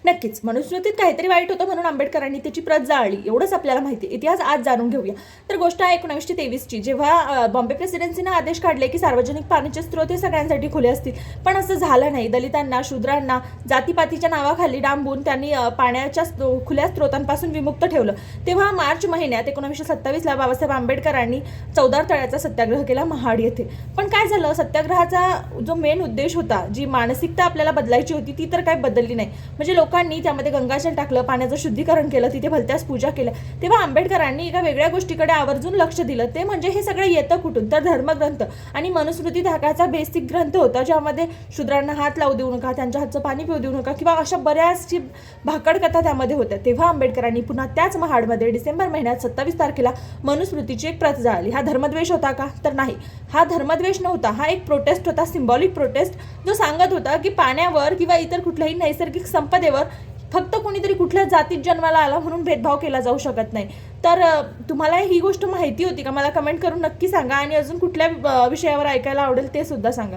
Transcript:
नक्कीच मनुस्मृतीत काहीतरी वाईट होतं म्हणून आंबेडकरांनी त्याची प्रत जाळली, एवढंच आपल्याला माहिती. इतिहास आज जाणून घेऊया. तर गोष्ट आहे 1923ची, जेव्हा बॉम्बे प्रेसिडेन्सीनं आदेश काढले की सार्वजनिक पाण्याचे स्रोत हे सगळ्यांसाठी खुले असतील. पण असं झालं नाही. दलितांना, शूद्रांना जातीपातीच्या नावाखाली डांबून त्यांनी पाण्याच्या खुल्या स्रोतांपासून विमुक्त ठेवलं. तेव्हा मार्च महिन्यात 1927ला बाबासाहेब आंबेडकरांनी चौदार तळ्याचा सत्याग्रह केला महाड येथे. पण काय झालं, सत्याग्रहाचा जो मेन उद्देश होता, जी मानसिकता आपल्याला बदलायची होती ती तर काही बदलली नाही. म्हणजे लोकांनी त्यामध्ये गंगाजल टाकलं, पाण्याचं शुद्धीकरण केलं, तिथे भलत्यास पूजा केल्या. तेव्हा आंबेडकरांनी एका वेगळ्या गोष्टीकडे आवर्जून लक्ष दिलं, ते म्हणजे हे सगळं येतं कुठून, तर धर्मग्रंथ आणि मनुस्मृती धाकाचा बेसिक ग्रंथ होता, ज्यामध्ये शूद्रांना हात लावू देऊ नका, त्यांच्या हातचं पाणी पिऊ देऊ नका किंवा अशा बऱ्याचशी भाकड कथा त्यामध्ये होत्या. तेव्हा आंबेडकरांनी पुन्हा त्याच महाडमध्ये डिसेंबर महिन्यात 27 तारखेला मनुस्मृतीची एक प्रत जाळली. हा धर्मद्वेष होता का? तर नाही, हा धर्मद्वेष नव्हता. हा एक प्रोटेस्ट होता, सिम्बॉलिक प्रोटेस्ट, जो सांगत होता की पाण्यावर किंवा इतर कुठल्याही नैसर्गिक संपदेवर फक्त कोणीतरी कुठल्या जातीत जन्माला आला म्हणून भेदभाव केला जाऊ शकत नाही. तर तुम्हाला ही गोष्ट माहिती होती का? मला कमेंट करून नक्की सांगा. आणि अजून कुठल्या विषयावर ऐकायला आवडेल ते सुद्धा सांगा.